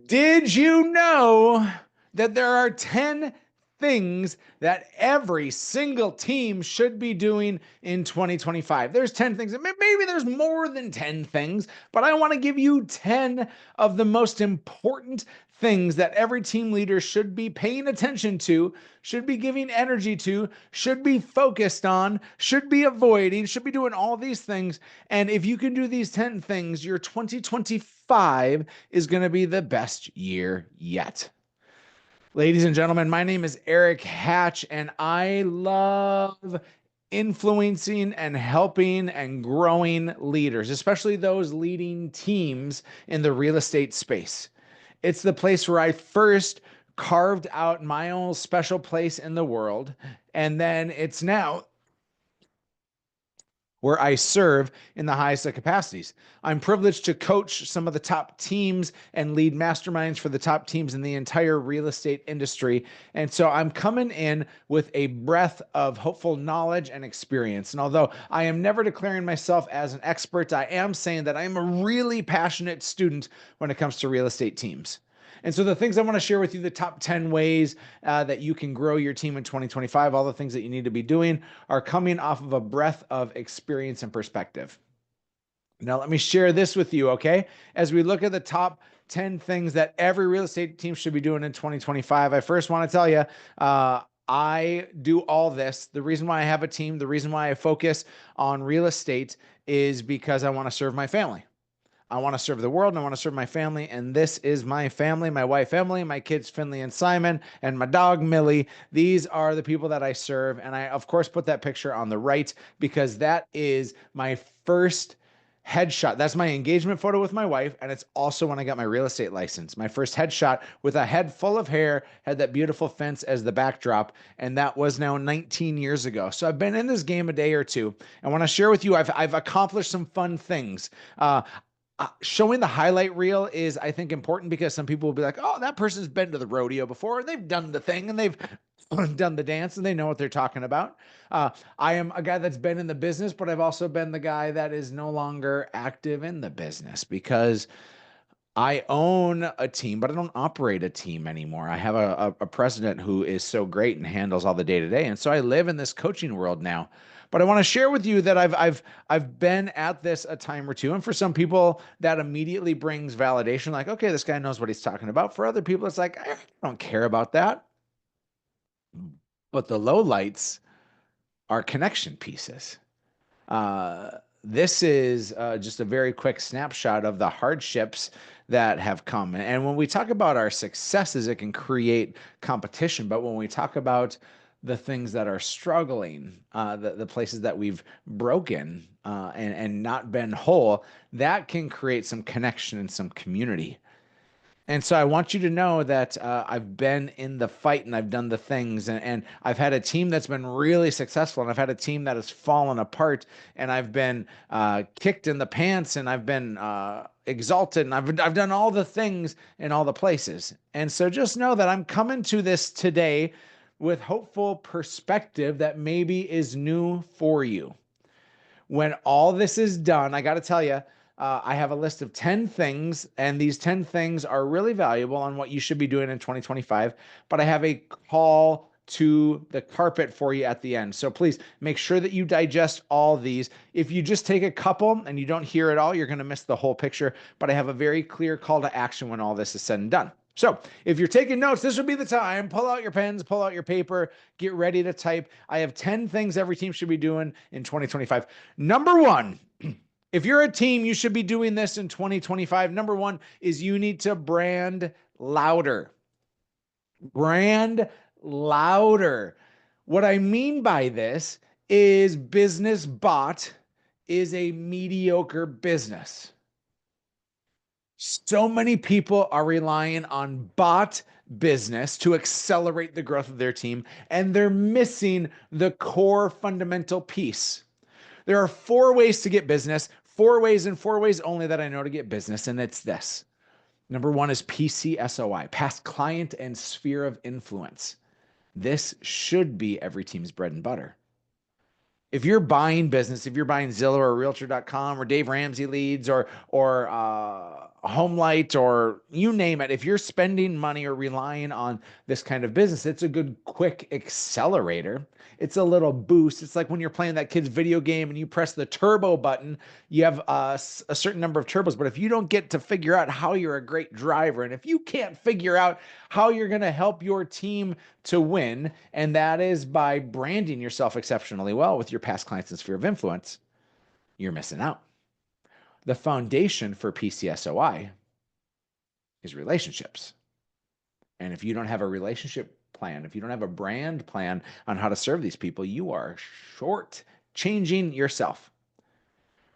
Did you know that there are 10 things that every single team should be doing in 2025? There's 10 things. Maybe there's more than 10 things, but I want to give you 10 of the most important things that every team leader should be paying attention to, should be giving energy to, should be focused on, should be avoiding, should be doing all these things. And if you can do these 10 things, your 2025 is going to be the best year yet. Ladies and gentlemen, my name is Erik Hatch, and I love influencing and helping and growing leaders, especially those leading teams in the real estate space. It's the place where I first carved out my own special place in the world, and then it's now where I serve in the highest of capacities. I'm privileged to coach some of the top teams and lead masterminds for the top teams in the entire real estate industry. And so I'm coming in with a breadth of hopeful knowledge and experience. And although I am never declaring myself as an expert, I am saying that I am a really passionate student when it comes to real estate teams. And so the things I want to share with you, the top 10 ways that you can grow your team in 2025, all the things that you need to be doing are coming off of a breadth of experience and perspective. Now, let me share this with you, okay? As we look at the top 10 things that every real estate team should be doing in 2025, I first want to tell you, I do all this. The reason why I have a team, the reason why I focus on real estate is because I want to serve my family. I want to serve the world and I want to serve my family. And this is my family, my wife, Emily, my kids, Finley and Simon, and my dog, Millie. These are the people that I serve. And I, of course, put that picture on the right because that is my first headshot. That's my engagement photo with my wife. And it's also when I got my real estate license. My first headshot with a head full of hair, had that beautiful fence as the backdrop. And that was now 19 years ago. So I've been in this game a day or two. I want to share with you, I've accomplished some fun things. Showing the highlight reel is, I think, important because some people will be like, oh, that person's been to the rodeo before and they've done the thing and they've done the dance and they know what they're talking about. I am a guy that's been in the business, but I've also been the guy that is no longer active in the business because I own a team, but I don't operate a team anymore. I have a president who is so great and handles all the day to day. And so I live in this coaching world now. But I want to share with you that I've been at this a time or two. And for some people, that immediately brings validation, like, okay, this guy knows what he's talking about. For other people, it's like, I don't care about that. But the lowlights are connection pieces. Uh, this is just a very quick snapshot of the hardships that have come. And when we talk about our successes, it can create competition. But when we talk about the things that are struggling, the places that we've broken and not been whole, that can create some connection and some community. And so I want you to know that I've been in the fight and I've done the things, and I've had a team that's been really successful, and I've had a team that has fallen apart, and I've been kicked in the pants, and I've been exalted, and I've done all the things in all the places. And so just know that I'm coming to this today with hopeful perspective that maybe is new for you. When all this is done, I got to tell you, I have a list of 10 things, and these 10 things are really valuable on what you should be doing in 2025. But I have a call to the carpet for you at the end. So please make sure that you digest all these. If you just take a couple and you don't hear it all, you're going to miss the whole picture. But I have a very clear call to action when all this is said and done. So if you're taking notes, this would be the time. Pull out your pens, pull out your paper, get ready to type. I have 10 things every team should be doing in 2025. Number one, if you're a team, you should be doing this in 2025. Number one is you need to brand louder. Brand louder. What I mean by this is business bot is a mediocre business. So many people are relying on bot business to accelerate the growth of their team, and they're missing the core fundamental piece. There are four ways to get business, four ways and four ways only that I know to get business, and it's this. Number one is PCSOI, past client and sphere of influence. This should be every team's bread and butter. If you're buying business, if you're buying Zillow or Realtor.com or Dave Ramsey leads or HomeLight or you name it, if you're spending money or relying on this kind of business, it's a good quick accelerator. It's a little boost. It's like when you're playing that kid's video game and you press the turbo button, you have a certain number of turbos. But if you don't get to figure out how you're a great driver, and if you can't figure out how you're going to help your team to win, and that is by branding yourself exceptionally well with your past clients and sphere of influence, you're missing out. The foundation for PCSOI is relationships. And if you don't have a relationship plan, if you don't have a brand plan on how to serve these people, you are short changing yourself.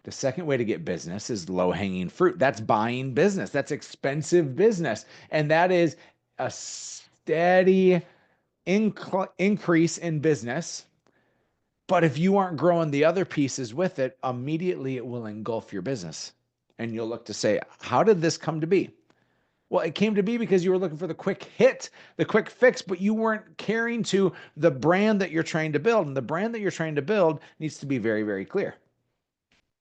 The second way to get business is low-hanging fruit. That's buying business. That's expensive business. And that is a steady increase in business. But if you aren't growing the other pieces with it, immediately it will engulf your business. And you'll look to say, how did this come to be? Well, it came to be because you were looking for the quick hit, the quick fix, but you weren't caring to the brand that you're trying to build. And the brand that you're trying to build needs to be very, very clear.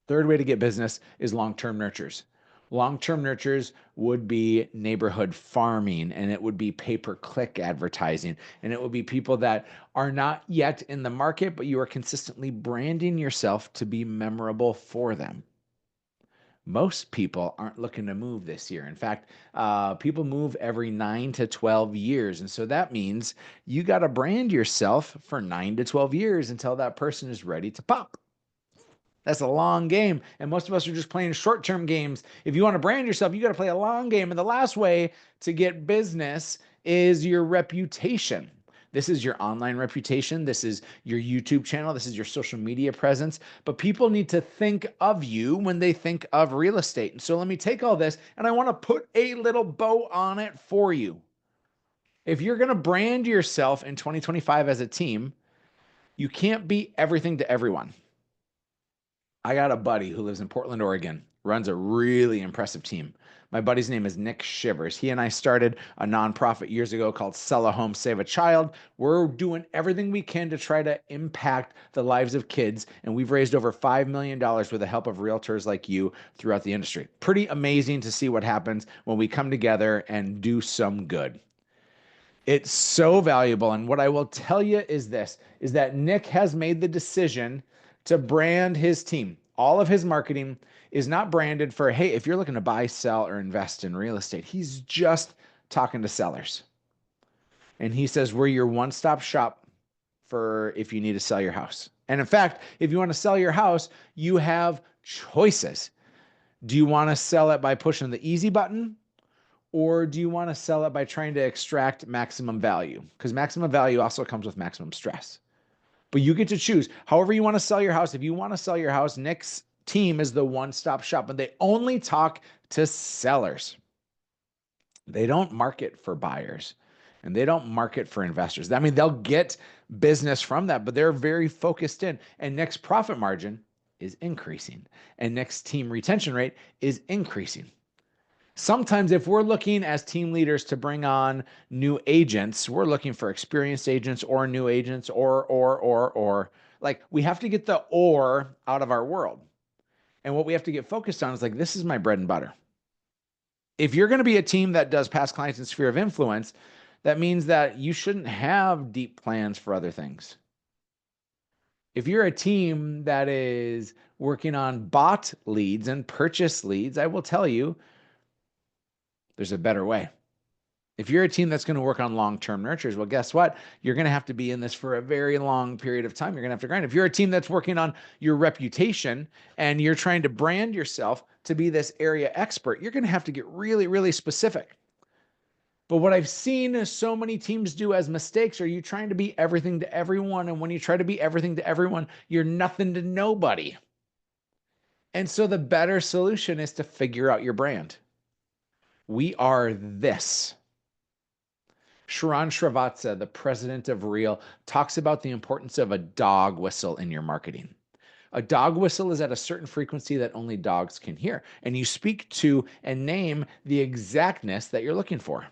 Third way to get business is long-term nurtures. Long-term nurtures would be neighborhood farming, and it would be pay-per-click advertising, and it would be people that are not yet in the market, but you are consistently branding yourself to be memorable for them. Most people aren't looking to move this year. In fact, people move every 9 to 12 years. And so that means you got to brand yourself for 9 to 12 years until that person is ready to pop. That's a long game. And most of us are just playing short-term games. If you want to brand yourself, you got to play a long game. And the last way to get business is your reputation. This is your online reputation. This is your YouTube channel. This is your social media presence. But people need to think of you when they think of real estate. And so let me take all this and I want to put a little bow on it for you. If you're going to brand yourself in 2025 as a team, you can't be everything to everyone. I got a buddy who lives in Portland, Oregon, runs a really impressive team. My buddy's name is Nick Shivers. He and I started a nonprofit years ago called Sell a Home, Save a Child. We're doing everything we can to try to impact the lives of kids, and we've raised over $5 million with the help of realtors like you throughout the industry. Pretty amazing to see what happens when we come together and do some good. It's so valuable. And what I will tell you is this, is that Nick has made the decision to brand his team. All of his marketing is not branded for, hey, if you're looking to buy, sell, or invest in real estate. He's just talking to sellers. And he says, we're your one-stop shop for if you need to sell your house. And in fact, if you want to sell your house, you have choices. Do you want to sell it by pushing the easy button? Or do you want to sell it by trying to extract maximum value? Because maximum value also comes with maximum stress. But you get to choose however you want to sell your house. If you want to sell your house, Nick's team is the one-stop shop, and they only talk to sellers. They don't market for buyers, and they don't market for investors. I mean, they'll get business from that, but they're very focused in. And Nick's profit margin is increasing, and Nick's team retention rate is increasing. Sometimes if we're looking as team leaders to bring on new agents, we're looking for experienced agents or new agents or. Like we have to get the or out of our world. And what we have to get focused on is like, this is my bread and butter. If you're going to be a team that does past clients and sphere of influence, that means that you shouldn't have deep plans for other things. If you're a team that is working on bought leads and purchase leads, I will tell you, there's a better way. If you're a team that's going to work on long-term nurtures, well, guess what? You're going to have to be in this for a very long period of time. You're going to have to grind. If you're a team that's working on your reputation and you're trying to brand yourself to be this area expert, you're going to have to get really, really specific. But what I've seen so many teams do as mistakes are you trying to be everything to everyone. And when you try to be everything to everyone, you're nothing to nobody. And so the better solution is to figure out your brand. We are this. Sharon Srivatsa, the president of Real, talks about the importance of a dog whistle in your marketing. A dog whistle is at a certain frequency that only dogs can hear, and you speak to and name the exactness that you're looking for.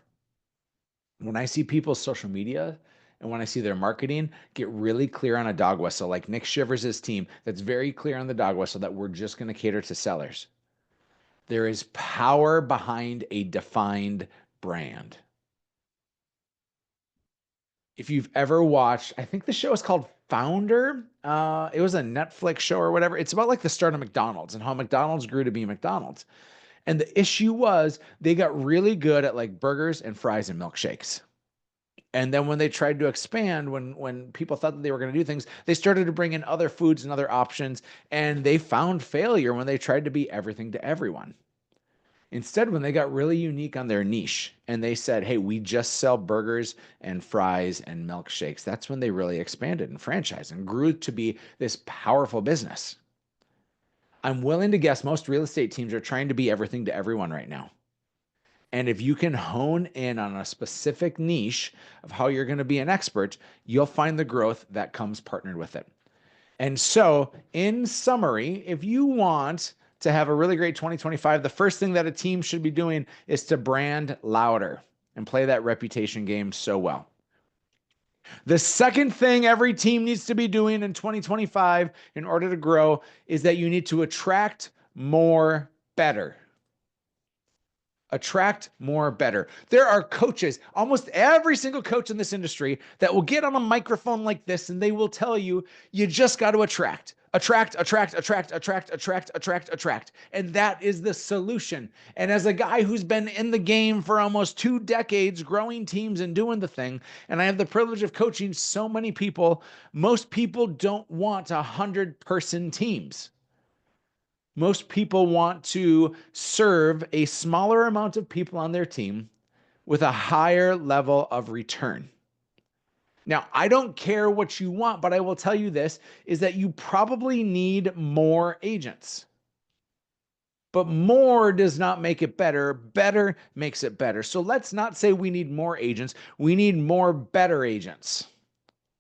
When I see people's social media and when I see their marketing, get really clear on a dog whistle, like Nick Shivers' team, that's very clear on the dog whistle that we're just going to cater to sellers. There is power behind a defined brand. If you've ever watched, I think the show is called Founder. It was a Netflix show or whatever. It's about like the start of McDonald's and how McDonald's grew to be McDonald's. And the issue was they got really good at like burgers and fries and milkshakes. And then when they tried to expand, when people thought that they were going to do things, they started to bring in other foods and other options, and they found failure when they tried to be everything to everyone. Instead, when they got really unique on their niche and they said, hey, we just sell burgers and fries and milkshakes, that's when they really expanded and franchised and grew to be this powerful business. I'm willing to guess most real estate teams are trying to be everything to everyone right now. And if you can hone in on a specific niche of how you're going to be an expert, you'll find the growth that comes partnered with it. And so, in summary, if you want to have a really great 2025, the first thing that a team should be doing is to brand louder and play that reputation game so well. The second thing every team needs to be doing in 2025 in order to grow is that you need to attract more better. Attract more better. There are coaches, almost every single coach in this industry, that will get on a microphone like this and they will tell you, you just got to attract. Attract. And that is the solution. And as a guy who's been in the game for almost 2 decades, growing teams and doing the thing, and I have the privilege of coaching so many people, most people don't want 100-person teams. Most people want to serve a smaller amount of people on their team with a higher level of return. Now, I don't care what you want, but I will tell you this, is that you probably need more agents. But more does not make it better. Better makes it better. So let's not say we need more agents. We need more better agents.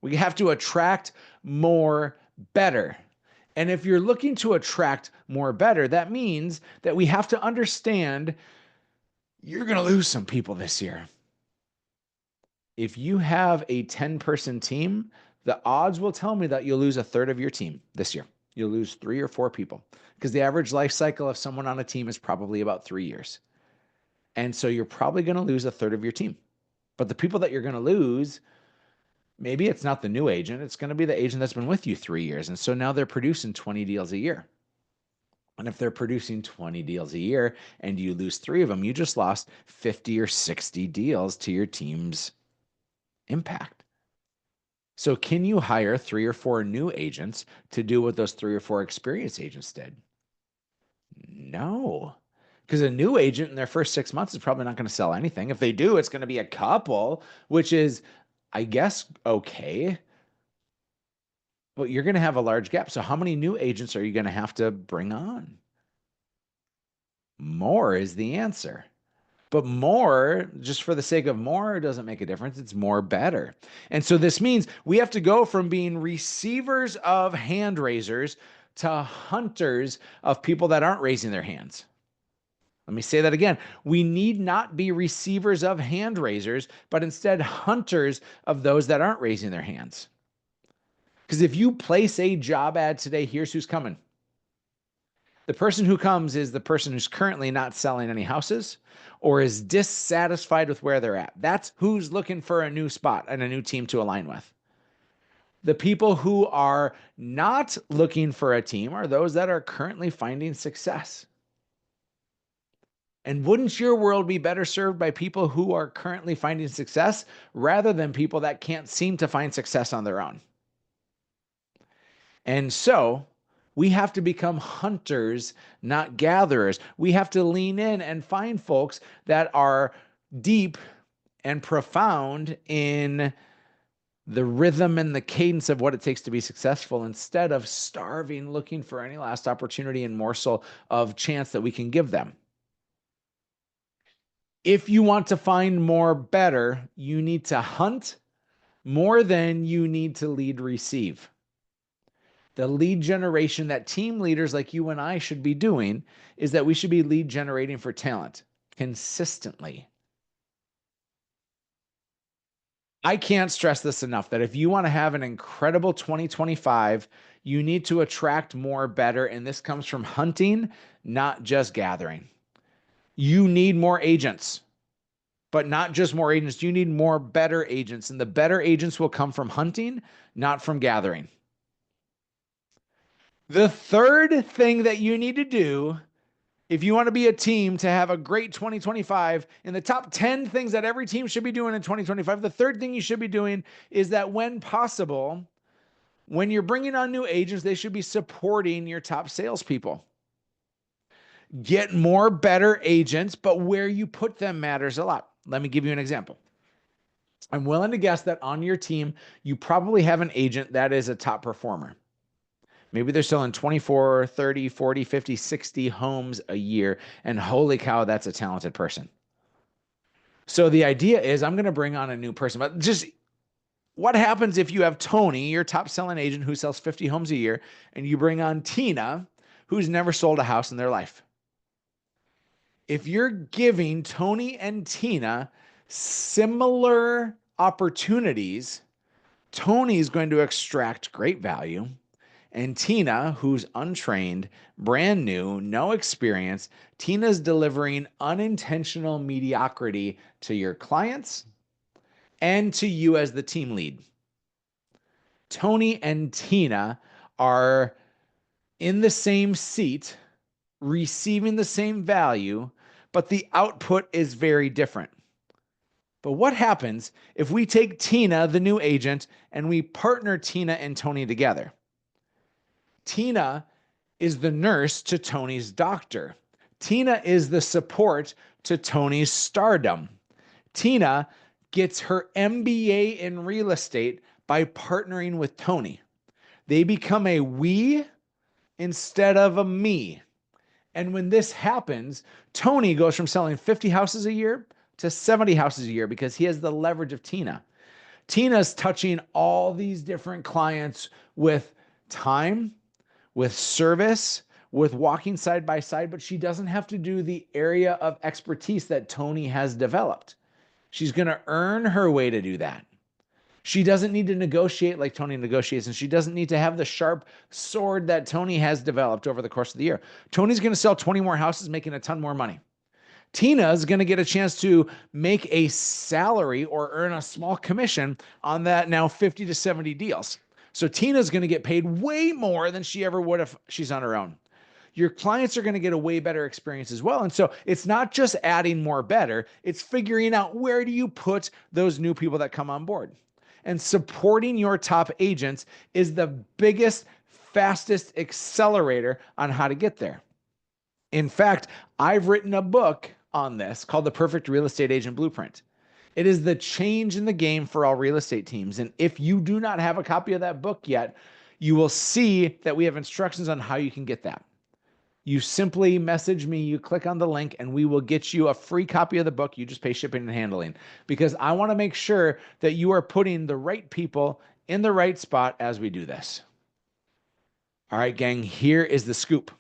We have to attract more better. And if you're looking to attract more better, that means that we have to understand you're going to lose some people this year. If you have a 10-person team, the odds will tell me that you'll lose a third of your team this year. You'll lose 3 or 4 people because the average life cycle of someone on a team is probably about 3 years. And so you're probably going to lose a third of your team. But the people that you're going to lose, maybe it's not the new agent. It's going to be the agent that's been with you 3 years. And so now they're producing 20 deals a year. And if they're producing 20 deals a year and you lose 3 of them, you just lost 50 or 60 deals to your team's impact. So can you hire 3 or 4 new agents to do what those 3 or 4 experienced agents did? No. Because a new agent in their first 6 months is probably not going to sell anything. If they do, it's going to be a couple, which is, I guess, okay. But you're going to have a large gap. So how many new agents are you going to have to bring on? More is the answer. But more, just for the sake of more, doesn't make a difference. It's more better. And so this means we have to go from being receivers of hand raisers to hunters of people that aren't raising their hands. Let me say that again. We need not be receivers of hand raisers, but instead hunters of those that aren't raising their hands. Because if you place a job ad today, here's who's coming. The person who comes is the person who's currently not selling any houses or is dissatisfied with where they're at. That's who's looking for a new spot and a new team to align with. The people who are not looking for a team are those that are currently finding success. And wouldn't your world be better served by people who are currently finding success rather than people that can't seem to find success on their own? And so we have to become hunters, not gatherers. We have to lean in and find folks that are deep and profound in the rhythm and the cadence of what it takes to be successful instead of starving, looking for any last opportunity and morsel of chance that we can give them. If you want to find more better, you need to hunt more than you need to lead receive. The lead generation that team leaders like you and I should be doing is that we should be lead generating for talent consistently. I can't stress this enough that if you want to have an incredible 2025, you need to attract more better. And this comes from hunting, not just gathering. You need more agents, but not just more agents. You need more better agents. And the better agents will come from hunting, not from gathering. The third thing that you need to do if you want to be a team to have a great 2025, in the top 10 things that every team should be doing in 2025, the third thing you should be doing is that when possible, when you're bringing on new agents, they should be supporting your top salespeople. Get more better agents, but where you put them matters a lot. Let me give you an example. I'm willing to guess that on your team, you probably have an agent that is a top performer. Maybe they're selling 24, 30, 40, 50, 60 homes a year. And holy cow, that's a talented person. So the idea is I'm going to bring on a new person. But just what happens if you have Tony, your top selling agent who sells 50 homes a year, and you bring on Tina, who's never sold a house in their life? If you're giving Tony and Tina similar opportunities, Tony's going to extract great value. And Tina, who's untrained, brand new, no experience, Tina's delivering unintentional mediocrity to your clients and to you as the team lead. Tony and Tina are in the same seat, receiving the same value, but the output is very different. But what happens if we take Tina, the new agent, and we partner Tina and Tony together? Tina is the nurse to Tony's doctor. Tina is the support to Tony's stardom. Tina gets her MBA in real estate by partnering with Tony. They become a we instead of a me. And when this happens, Tony goes from selling 50 houses a year to 70 houses a year because he has the leverage of Tina. Tina's touching all these different clients with time, with service, with walking side by side, but she doesn't have to do the area of expertise that Tony has developed. She's going to earn her way to do that. She doesn't need to negotiate like Tony negotiates, and she doesn't need to have the sharp sword that Tony has developed over the course of the year. Tony's going to sell 20 more houses, making a ton more money. Tina's going to get a chance to make a salary or earn a small commission on that now 50 to 70 deals. So Tina's going to get paid way more than she ever would if she's on her own. Your clients are going to get a way better experience as well. And so it's not just adding more better, it's figuring out where do you put those new people that come on board. And supporting your top agents is the biggest, fastest accelerator on how to get there. In fact, I've written a book on this called The Perfect Real Estate Agent Blueprint. It is the change in the game for all real estate teams. And if you do not have a copy of that book yet, you will see that we have instructions on how you can get that. You simply message me, you click on the link, and we will get you a free copy of the book. You just pay shipping and handling, because I want to make sure that you are putting the right people in the right spot as we do this. All right, gang, here is the scoop.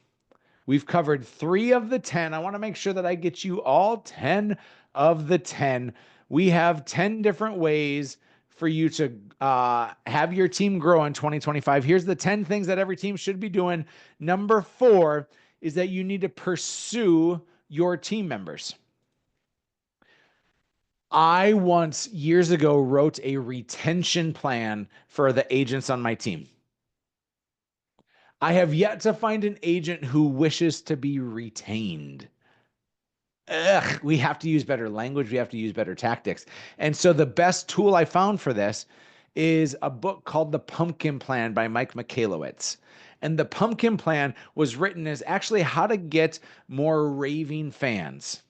We've covered 3 of the 10. I want to make sure that I get you all 10 of the 10. We have 10 different ways for you to have your team grow in 2025. Here's the 10 things that every team should be doing. Number 4 is that you need to pursue your team members. I once, years ago, wrote a retention plan for the agents on my team. I have yet to find an agent who wishes to be retained. We have to use better language. We have to use better tactics. And so the best tool I found for this is a book called The Pumpkin Plan by Mike Michalowicz. And the Pumpkin Plan was written as actually how to get more raving fans.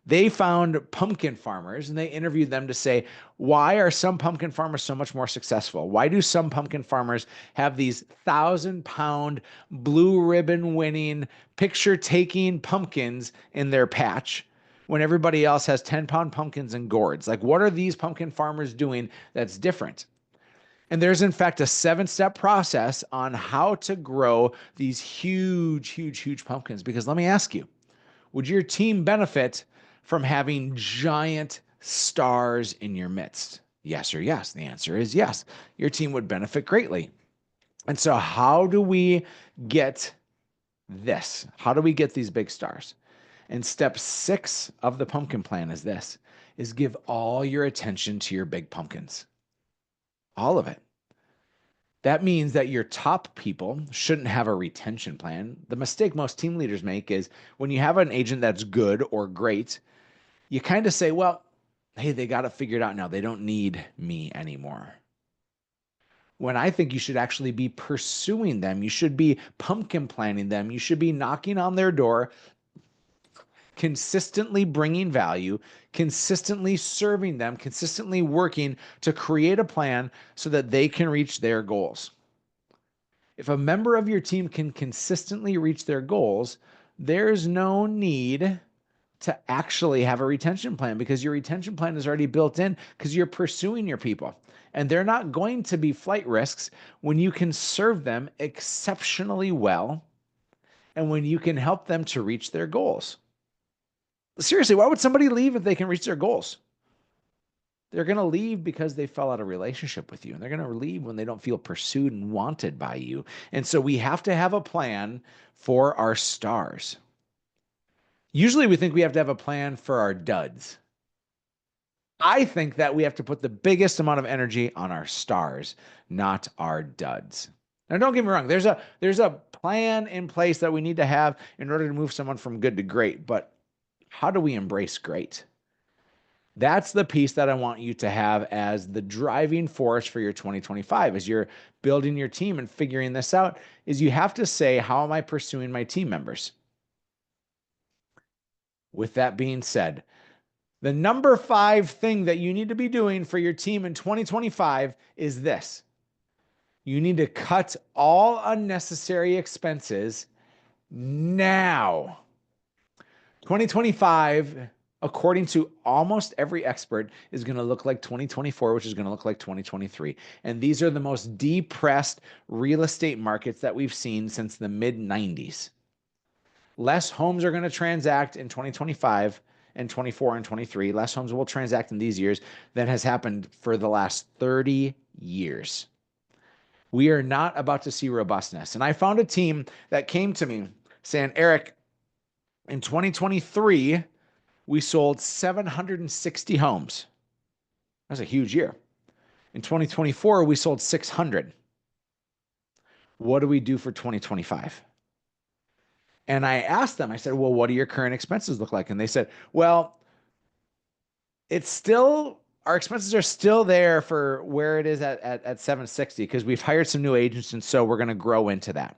They found pumpkin farmers and they interviewed them to say, why are some pumpkin farmers so much more successful? Why do some pumpkin farmers have these 1,000-pound blue ribbon winning, picture taking pumpkins in their patch when everybody else has 10-pound pumpkins and gourds? Like, what are these pumpkin farmers doing that's different? And there's, in fact, a 7-step process on how to grow these huge, huge, huge pumpkins. Because let me ask you, would your team benefit from having giant stars in your midst? Yes or yes? The answer is yes. Your team would benefit greatly. And so, how do we get this? How do we get these big stars? And step 6 of the pumpkin plan is this, is give all your attention to your big pumpkins. All of it. That means that your top people shouldn't have a retention plan. The mistake most team leaders make is when you have an agent that's good or great, you kind of say, well, hey, they got it figured out now. They don't need me anymore. When I think you should actually be pursuing them, you should be pumpkin planning them, you should be knocking on their door, consistently bringing value, consistently serving them, consistently working to create a plan so that they can reach their goals. If a member of your team can consistently reach their goals, there's no need to actually have a retention plan because your retention plan is already built in because you're pursuing your people. And they're not going to be flight risks when you can serve them exceptionally well and when you can help them to reach their goals. Seriously, why would somebody leave if they can reach their goals? They're going to leave because they fell out of relationship with you. And they're going to leave when they don't feel pursued and wanted by you. And so we have to have a plan for our stars. Usually we think we have to have a plan for our duds. I think that we have to put the biggest amount of energy on our stars, not our duds. Now, don't get me wrong. There's a plan in place that we need to have in order to move someone from good to great. But how do we embrace great? That's the piece that I want you to have as the driving force for your 2025 as you're building your team and figuring this out is you have to say, how am I pursuing my team members? With that being said, the number 5 thing that you need to be doing for your team in 2025 is this. You need to cut all unnecessary expenses now. 2025, according to almost every expert, is going to look like 2024, which is going to look like 2023. And these are the most depressed real estate markets that we've seen since the mid-90s. Less homes are going to transact in 2025 and 24 and 23. Less homes will transact in these years than has happened for the last 30 years. We are not about to see robustness. And I found a team that came to me saying, Erik, in 2023, we sold 760 homes. That's a huge year. In 2024, we sold 600. What do we do for 2025? And I asked them, I said, well, what do your current expenses look like? And they said, well, our expenses are still there for where it is at 760 because we've hired some new agents. And so we're going to grow into that.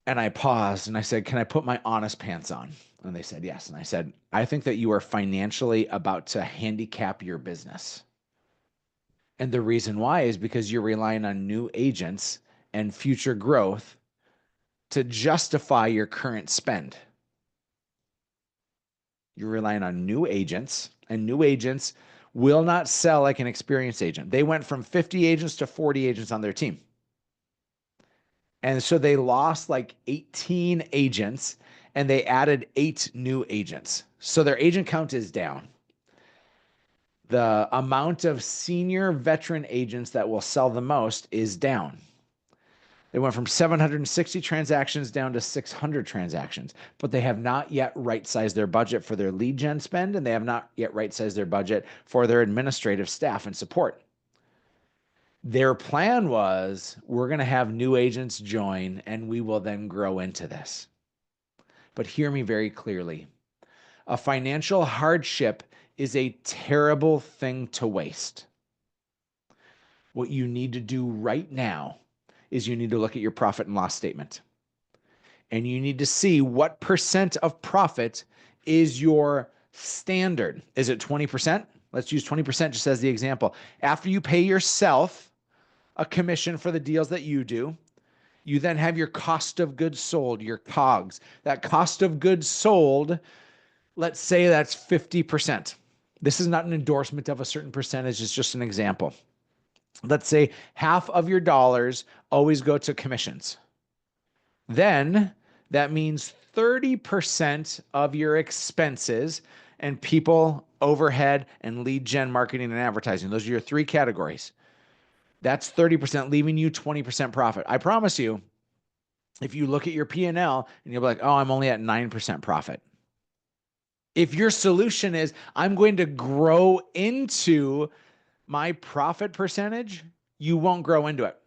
And I paused and I said, can I put my honest pants on? And they said, yes. And I said, I think that you are financially about to handicap your business. And the reason why is because you're relying on new agents and future growth to justify your current spend. You're relying on new agents, and new agents will not sell like an experienced agent. They went from 50 agents to 40 agents on their team. And so they lost like 18 agents and they added 8 new agents. So their agent count is down. The amount of senior veteran agents that will sell the most is down. They went from 760 transactions down to 600 transactions, but they have not yet right-sized their budget for their lead gen spend, and they have not yet right-sized their budget for their administrative staff and support. Their plan was, we're going to have new agents join, and we will then grow into this. But hear me very clearly. A financial hardship is a terrible thing to waste. What you need to do right now is you need to look at your profit and loss statement. And you need to see what percent of profit is your standard. Is it 20%? Let's use 20% just as the example. After you pay yourself a commission for the deals that you do, you then have your cost of goods sold, your COGS. That cost of goods sold, let's say that's 50%. This is not an endorsement of a certain percentage, it's just an example. Let's say half of your dollars always go to commissions. Then that means 30% of your expenses and people, overhead, and lead gen marketing and advertising. Those are your three categories. That's 30%, leaving you 20% profit. I promise you, if you look at your P&L and you'll be like, oh, I'm only at 9% profit. If your solution is, I'm going to grow into my profit percentage, you won't grow into it.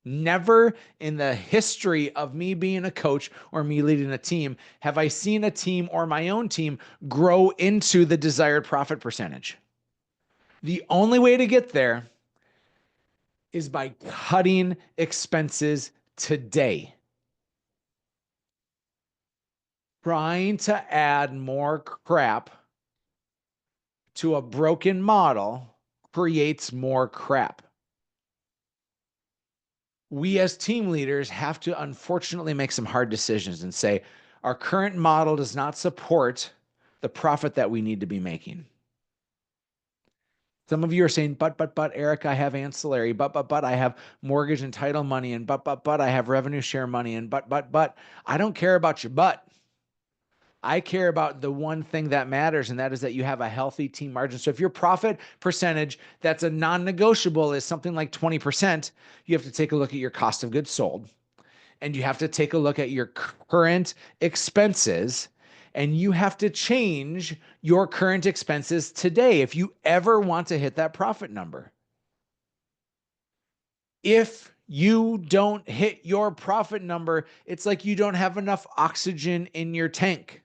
Never in the history of me being a coach or me leading a team have I seen a team or my own team grow into the desired profit percentage. The only way to get there is by cutting expenses today. Trying to add more crap to a broken model creates more crap. We as team leaders have to unfortunately make some hard decisions and say, our current model does not support the profit that we need to be making. Some of you are saying, but, Eric, I have ancillary, but, I have mortgage and title money, and but, I have revenue share money, and but. I don't care about your but. I care about the one thing that matters, and that is that you have a healthy team margin. So if your profit percentage that's a non-negotiable is something like 20%, you have to take a look at your cost of goods sold, and you have to take a look at your current expenses, and you have to change your current expenses today if you ever want to hit that profit number. If you don't hit your profit number, it's like you don't have enough oxygen in your tank.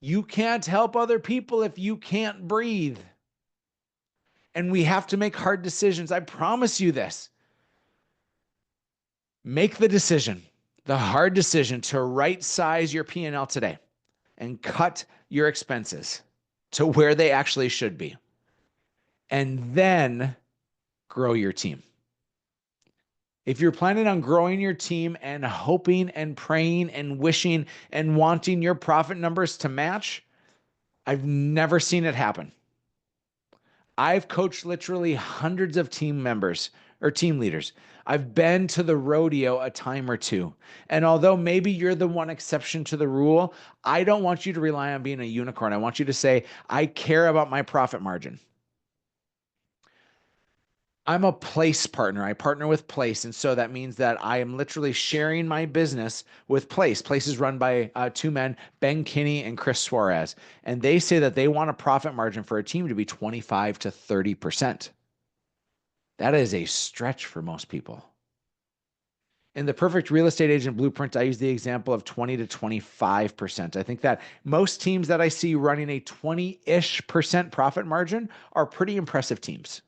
You can't help other people if you can't breathe. And we have to make hard decisions. I promise you this. Make the decision, the hard decision to right size your P&L today and cut your expenses to where they actually should be. And then grow your team. If you're planning on growing your team and hoping and praying and wishing and wanting your profit numbers to match, I've never seen it happen. I've coached literally hundreds of team members or team leaders. I've been to the rodeo a time or two. And although maybe you're the one exception to the rule, I don't want you to rely on being a unicorn. I want you to say, I care about my profit margin. I'm a Place partner. I partner with Place. And so that means that I am literally sharing my business with Place. Place is run by two men, Ben Kinney and Chris Suarez. And they say that they want a profit margin for a team to be 25 to 30%. That is a stretch for most people. In the perfect real estate agent blueprint, I use the example of 20 to 25%. I think that most teams that I see running a 20-ish% profit margin are pretty impressive teams.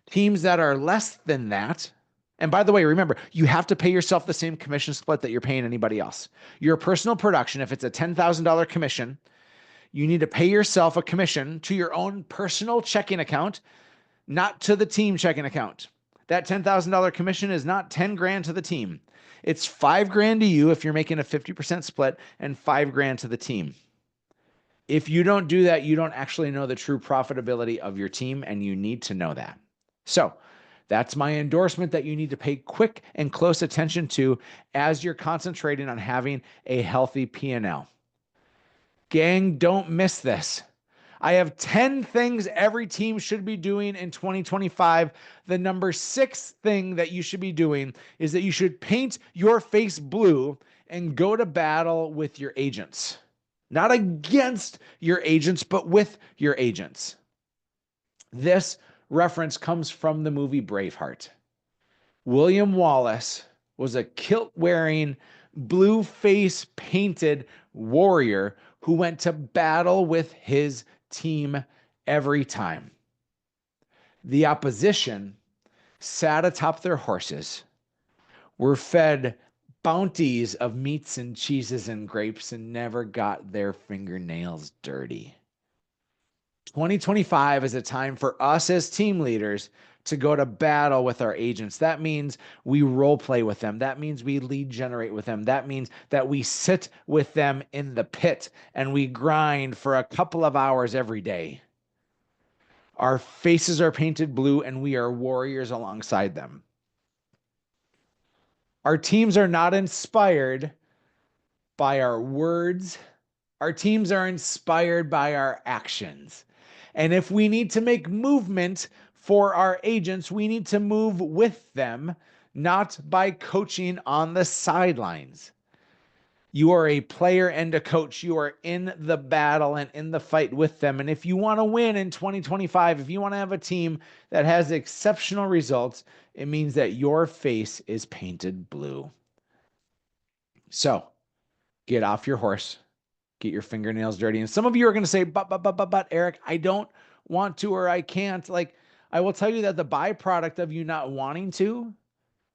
Teams that are less than that, and by the way, remember, you have to pay yourself the same commission split that you're paying anybody else. Your personal production, if it's a $10,000 commission, you need to pay yourself a commission to your own personal checking account, not to the team checking account. That $10,000 commission is not 10 grand to the team. It's 5 grand to you if you're making a 50% split and 5 grand to the team. If you don't do that, you don't actually know the true profitability of your team, and you need to know that. So that's my endorsement that you need to pay quick and close attention to as you're concentrating on having a healthy P&L. Gang, don't miss this. I have 10 things every team should be doing in 2025. The number 6 thing that you should be doing is that you should paint your face blue and go to battle with your agents. Not against your agents, but with your agents. This reference comes from the movie Braveheart. William Wallace was a kilt-wearing, blue face painted warrior who went to battle with his team every time. The opposition sat atop their horses, were fed bounties of meats and cheeses and grapes, and never got their fingernails dirty. 2025 is a time for us as team leaders to go to battle with our agents. That means we role play with them. That means we lead generate with them. That means that we sit with them in the pit and we grind for a couple of hours every day. Our faces are painted blue and we are warriors alongside them. Our teams are not inspired by our words Our teams are inspired by our actions. And if we need to make movement for our agents, we need to move with them, not by coaching on the sidelines. You are a player and a coach. You are in the battle and in the fight with them. And if you want to win in 2025, if you want to have a team that has exceptional results, it means that your face is painted blue. So get off your horse, get your fingernails dirty. And some of you are going to say, but, Erik, I don't want to, or I can't. Like, I will tell you that the byproduct of you not wanting to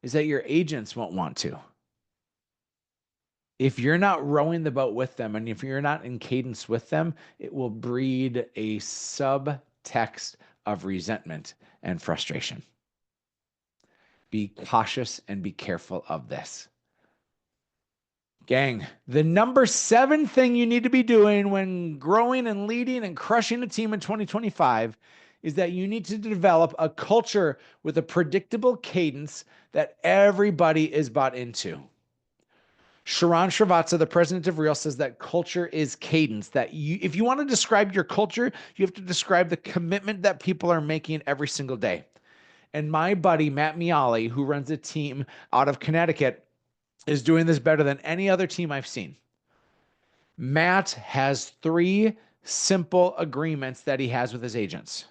is that your agents won't want to. If you're not rowing the boat with them, and if you're not in cadence with them, it will breed a subtext of resentment and frustration. Be cautious and be careful of this. Gang, the number 7 thing you need to be doing when growing and leading and crushing a team in 2025 is that you need to develop a culture with a predictable cadence that everybody is bought into. Sharon Srivatsa, the president of Real, says that culture is cadence, that if you want to describe your culture, you have to describe the commitment that people are making every single day. And my buddy, Matt Miali, who runs a team out of Connecticut, is doing this better than any other team I've seen. Matt has 3 simple agreements that he has with his agents.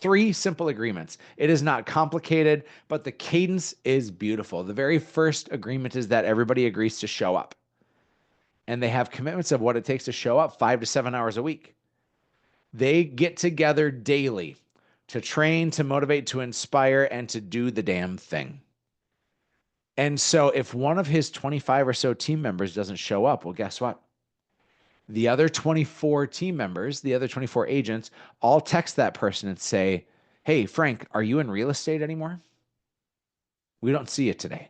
3 simple agreements. It is not complicated, but the cadence is beautiful. The very first agreement is that everybody agrees to show up. And they have commitments of what it takes to show up 5 to 7 hours a week. They get together daily to train, to motivate, to inspire, and to do the damn thing. And so if one of his 25 or so team members doesn't show up, well, guess what? The other 24 team members, the other 24 agents, all text that person and say, hey, Frank, are you in real estate anymore? We don't see you today.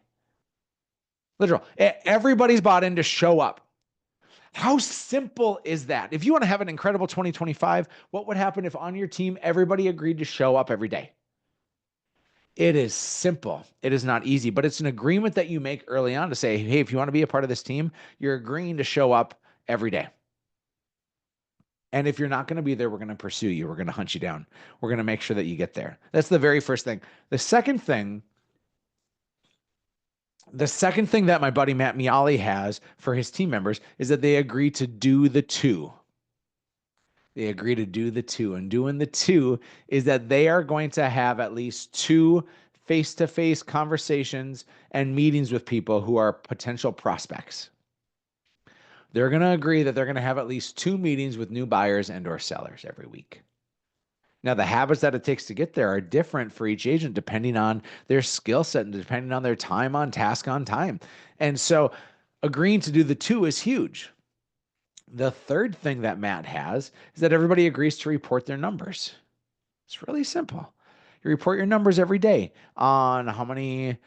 Literal. Everybody's bought in to show up. How simple is that? If you want to have an incredible 2025, what would happen if on your team, everybody agreed to show up every day? It is simple. It is not easy, but it's an agreement that you make early on to say, hey, if you want to be a part of this team, you're agreeing to show up every day. And if you're not going to be there, we're going to pursue you. We're going to hunt you down. We're going to make sure that you get there. That's the very first thing. The second thing that my buddy Matt Miali has for his team members is that they agree to do the 2. They agree to do the 2. And doing the 2 is that they are going to have at least 2 face-to-face conversations and meetings with people who are potential prospects. They're going to agree that they're going to have at least 2 meetings with new buyers and or sellers every week. Now, the habits that it takes to get there are different for each agent depending on their skill set and depending on their time on task on time. And so agreeing to do the 2 is huge. The third thing that Matt has is that everybody agrees to report their numbers. It's really simple. You report your numbers every day on how many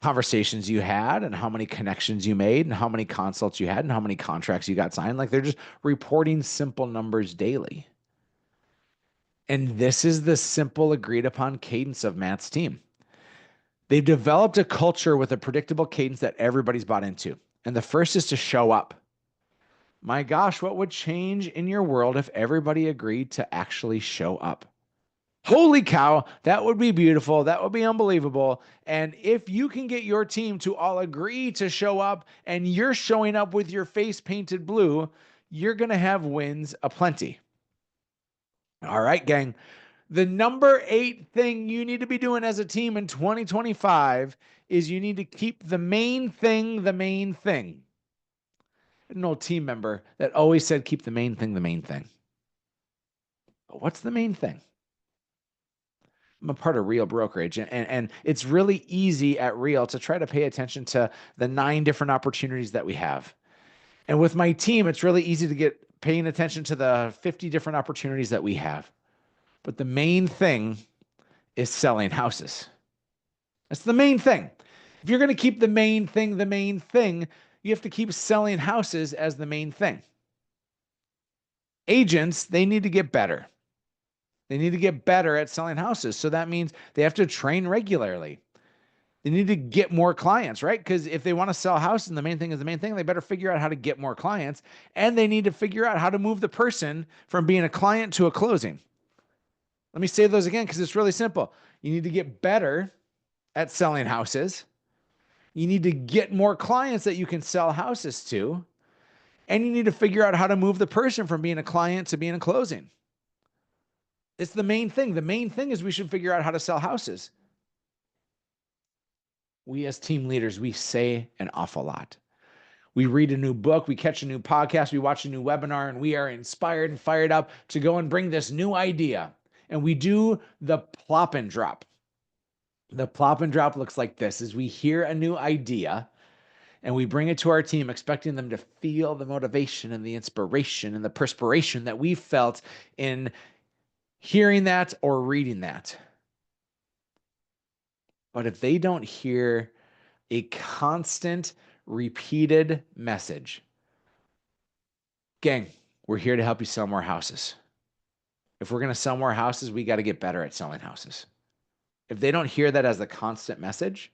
conversations you had and how many connections you made and how many consults you had and how many contracts you got signed. Like, they're just reporting simple numbers daily. And this is the simple agreed upon cadence of Matt's team. They've developed a culture with a predictable cadence that everybody's bought into. And the first is to show up. My gosh, what would change in your world if everybody agreed to actually show up? Holy cow, that would be beautiful. That would be unbelievable. And if you can get your team to all agree to show up and you're showing up with your face painted blue, you're going to have wins aplenty. All right, gang. The number 8 thing you need to be doing as a team in 2025 is you need to keep the main thing the main thing. An old team member that always said, keep the main thing the main thing. But what's the main thing? I'm a part of Real Brokerage, and it's really easy at Real to try to pay attention to the 9 different opportunities that we have. And with my team, it's really easy to get paying attention to the 50 different opportunities that we have. But the main thing is selling houses. That's the main thing. If you're going to keep the main thing, you have to keep selling houses as the main thing. Agents, they need to get better. They need to get better at selling houses. So that means they have to train regularly. They need to get more clients, right? Because if they want to sell houses and the main thing is the main thing, they better figure out how to get more clients. And they need to figure out how to move the person from being a client to a closing. Let me say those again because it's really simple. You need to get better at selling houses. You need to get more clients that you can sell houses to. And you need to figure out how to move the person from being a client to being a closing. It's the main thing. The main thing is we should figure out how to sell houses. We as team leaders, we say an awful lot. We read a new book, we catch a new podcast, we watch a new webinar, and we are inspired and fired up to go and bring this new idea. And we do the plop and drop. The plop and drop looks like this: is we hear a new idea and we bring it to our team, expecting them to feel the motivation and the inspiration and the perspiration that we felt in hearing that or reading that. But if they don't hear a constant, repeated message, gang, we're here to help you sell more houses. If we're going to sell more houses, we got to get better at selling houses. If they don't hear that as a constant message,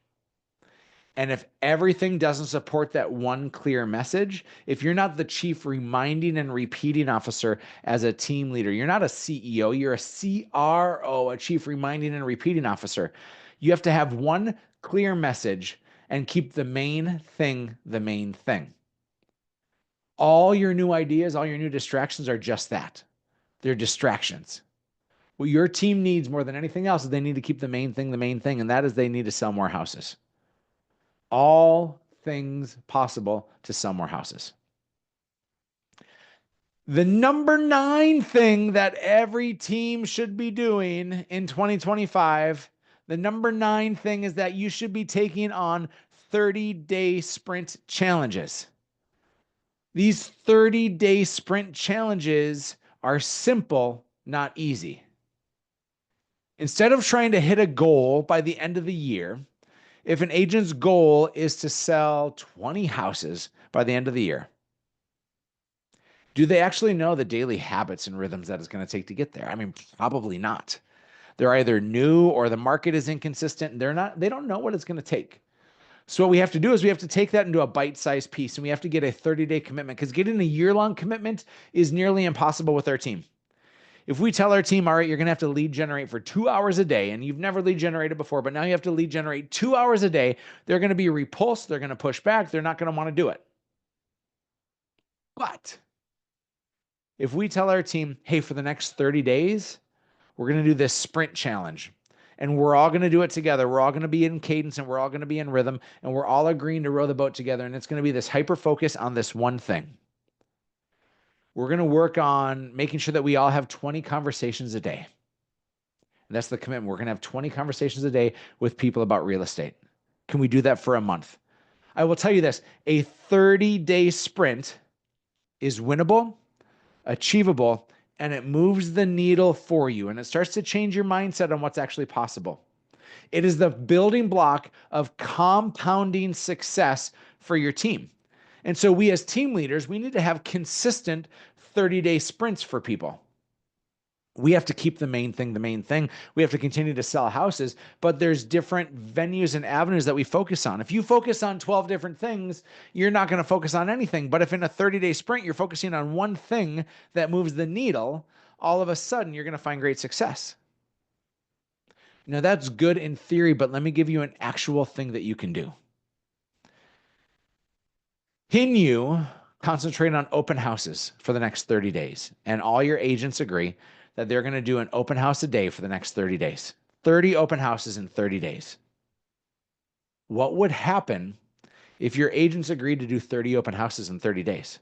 and if everything doesn't support that one clear message, if you're not the chief reminding and repeating officer as a team leader, you're not a CEO, you're a CRO, a chief reminding and repeating officer. You have to have one clear message and keep the main thing the main thing. All your new ideas, all your new distractions are just that. They're distractions. What your team needs more than anything else is they need to keep the main thing, and that is they need to sell more houses. All things possible to sell more houses. The number 9 thing that every team should be doing in 2025, the number 9 thing is that you should be taking on 30-day sprint challenges. These 30-day sprint challenges are simple, not easy. Instead of trying to hit a goal by the end of the year, if an agent's goal is to sell 20 houses by the end of the year, do they actually know the daily habits and rhythms that it's going to take to get there? I mean, probably not. They're either new or the market is inconsistent and they don't know what it's going to take. So what we have to do is we have to take that into a bite-sized piece, and we have to get a 30-day commitment, because getting a year-long commitment is nearly impossible with our team. If we tell our team, all right, you're going to have to lead generate for 2 hours a day, and you've never lead generated before, but now you have to lead generate 2 hours a day, they're going to be repulsed. They're going to push back. They're not going to want to do it. But if we tell our team, hey, for the next 30 days, we're going to do this sprint challenge, and we're all going to do it together. We're all going to be in cadence, and we're all going to be in rhythm, and we're all agreeing to row the boat together, and it's going to be this hyper focus on this one thing. We're going to work on making sure that we all have 20 conversations a day. And that's the commitment. We're going to have 20 conversations a day with people about real estate. Can we do that for a month? I will tell you this: a 30-day sprint is winnable, achievable, and it moves the needle for you. And it starts to change your mindset on what's actually possible. It is the building block of compounding success for your team. And so we as team leaders, we need to have consistent 30-day sprints for people. We have to keep the main thing the main thing. We have to continue to sell houses, but there's different venues and avenues that we focus on. If you focus on 12 different things, you're not going to focus on anything. But if in a 30-day sprint, you're focusing on one thing that moves the needle, all of a sudden you're going to find great success. Now that's good in theory, but let me give you an actual thing that you can do. Can you concentrate on open houses for the next 30 days? And all your agents agree that they're going to do an open house a day for the next 30 days. 30 open houses in 30 days. What would happen if your agents agreed to do 30 open houses in 30 days?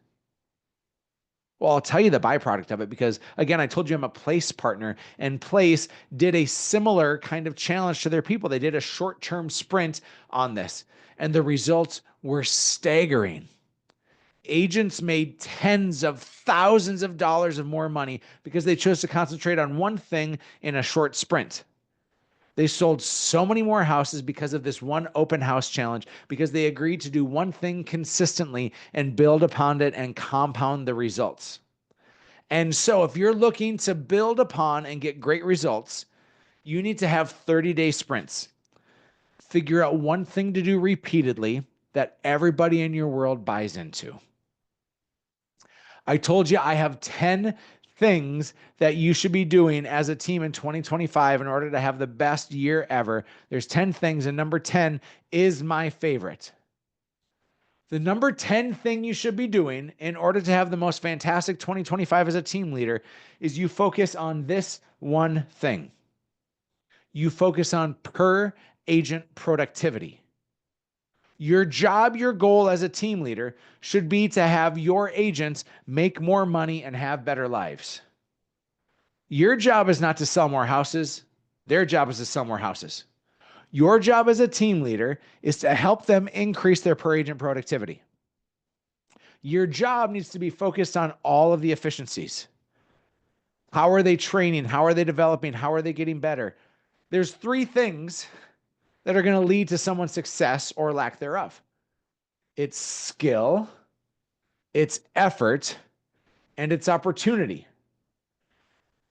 Well, I'll tell you the byproduct of it, because again, I told you I'm a Place partner, and Place did a similar kind of challenge to their people. They did a short-term sprint on this, and the results were staggering. Agents made tens of thousands of dollars of more money because they chose to concentrate on one thing in a short sprint. They sold so many more houses because of this one open house challenge, because they agreed to do one thing consistently and build upon it and compound the results. And so if you're looking to build upon and get great results, you need to have 30-day sprints. Figure out one thing to do repeatedly that everybody in your world buys into. I told you I have 10 things that you should be doing as a team in 2025 in order to have the best year ever. There's 10 things, and number 10 is my favorite. The number 10 thing you should be doing in order to have the most fantastic 2025 as a team leader is you focus on this one thing. You focus on per agent productivity. Your job, your goal as a team leader should be to have your agents make more money and have better lives. Your job is not to sell more houses. Their job is to sell more houses. Your job as a team leader is to help them increase their per agent productivity. Your job needs to be focused on all of the efficiencies. How are they training? How are they developing? How are they getting better? There's 3 things that are going to lead to someone's success or lack thereof. It's skill, it's effort, and it's opportunity.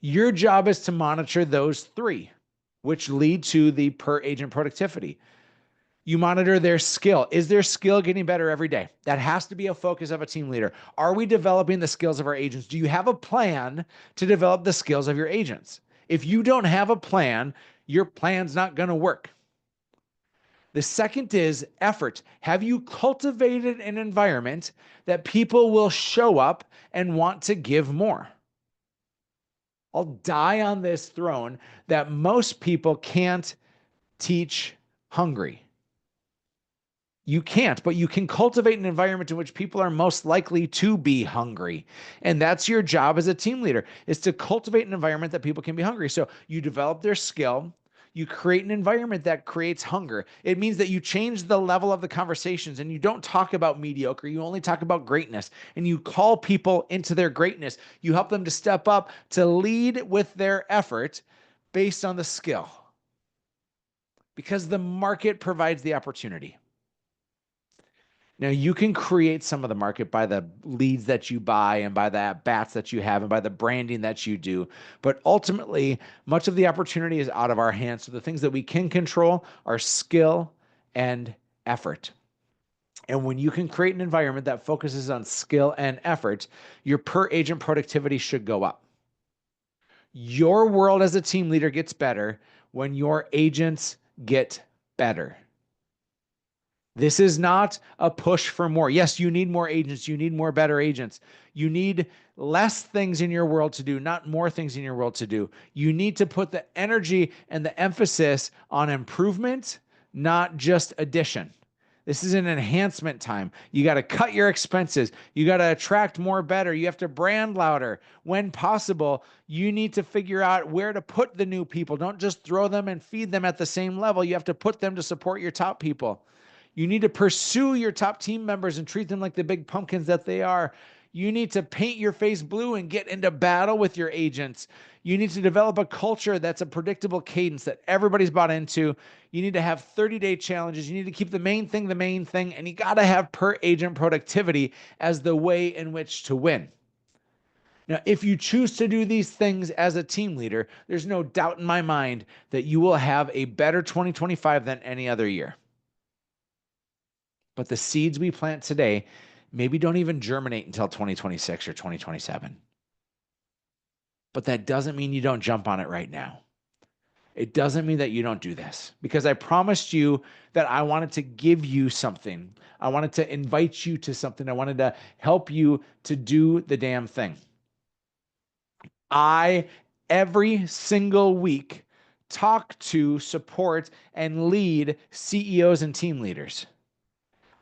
Your job is to monitor those 3, which lead to the per agent productivity. You monitor their skill. Is their skill getting better every day? That has to be a focus of a team leader. Are we developing the skills of our agents? Do you have a plan to develop the skills of your agents? If you don't have a plan, your plan's not going to work. The second is effort. Have you cultivated an environment that people will show up and want to give more? I'll die on this throne that most people can't teach hungry. You can't, but you can cultivate an environment in which people are most likely to be hungry. And that's your job as a team leader, is to cultivate an environment that people can be hungry. So you develop their skill, you create an environment that creates hunger. It means that you change the level of the conversations and you don't talk about mediocre. You only talk about greatness, and you call people into their greatness. You help them to step up, to lead with their effort based on the skill, because the market provides the opportunity. Now, you can create some of the market by the leads that you buy and by the at-bats that you have and by the branding that you do. But ultimately, much of the opportunity is out of our hands. So the things that we can control are skill and effort. And when you can create an environment that focuses on skill and effort, your per agent productivity should go up. Your world as a team leader gets better when your agents get better. This is not a push for more. Yes, you need more agents. You need more better agents. You need less things in your world to do, not more things in your world to do. You need to put the energy and the emphasis on improvement, not just addition. This is an enhancement time. You got to cut your expenses. You got to attract more better. You have to brand louder. When possible, you need to figure out where to put the new people. Don't just throw them and feed them at the same level. You have to put them to support your top people. You need to pursue your top team members and treat them like the big pumpkins that they are. You need to paint your face blue and get into battle with your agents. You need to develop a culture that's a predictable cadence that everybody's bought into. You need to have 30-day challenges. You need to keep the main thing, and you got to have per agent productivity as the way in which to win. Now, if you choose to do these things as a team leader, there's no doubt in my mind that you will have a better 2025 than any other year. But the seeds we plant today maybe don't even germinate until 2026 or 2027. But that doesn't mean you don't jump on it right now. It doesn't mean that you don't do this, because I promised you that I wanted to give you something. I wanted to invite you to something. I wanted to help you to do the damn thing. Every single week, talk to, support, and lead CEOs and team leaders.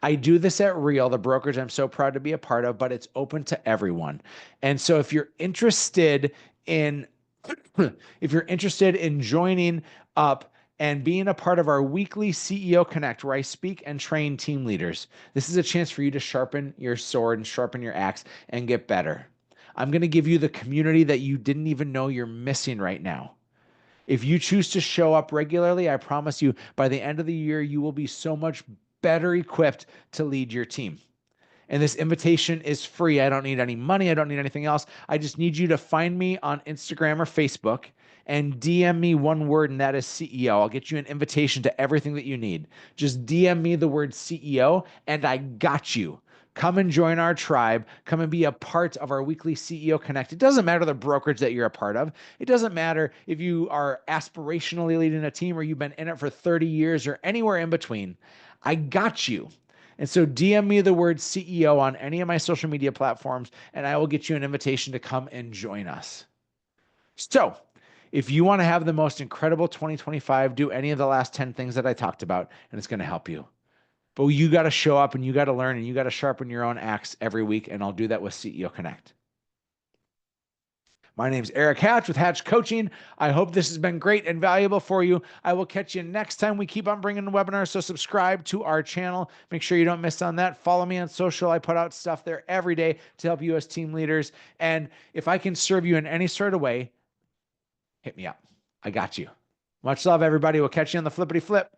I do this at Real, the brokerage I'm so proud to be a part of, but it's open to everyone. And so if you're interested in joining up and being a part of our weekly CEO Connect, where I speak and train team leaders, this is a chance for you to sharpen your sword and sharpen your axe and get better. I'm going to give you the community that you didn't even know you're missing right now. If you choose to show up regularly, I promise you, by the end of the year, you will be so much better equipped to lead your team. And this invitation is free. I don't need any money. I don't need anything else. I just need you to find me on Instagram or Facebook and DM me one word, and that is CEO. I'll get you an invitation to everything that you need. Just DM me the word CEO, and I got you. Come and join our tribe. Come and be a part of our weekly CEO Connect. It doesn't matter the brokerage that you're a part of. It doesn't matter if you are aspirationally leading a team or you've been in it for 30 years or anywhere in between. I got you. And so DM me the word CEO on any of my social media platforms, and I will get you an invitation to come and join us. So, if you want to have the most incredible 2025, do any of the last 10 things that I talked about, and it's going to help you. But you got to show up and you got to learn and you got to sharpen your own axe every week. And I'll do that with CEO Connect. My name's Erik Hatch with Hatch Coaching. I hope this has been great and valuable for you. I will catch you next time we keep on bringing the webinars. So subscribe to our channel. Make sure you don't miss on that. Follow me on social. I put out stuff there every day to help you as team leaders. And if I can serve you in any sort of way, hit me up. I got you. Much love, everybody. We'll catch you on the flippity flip.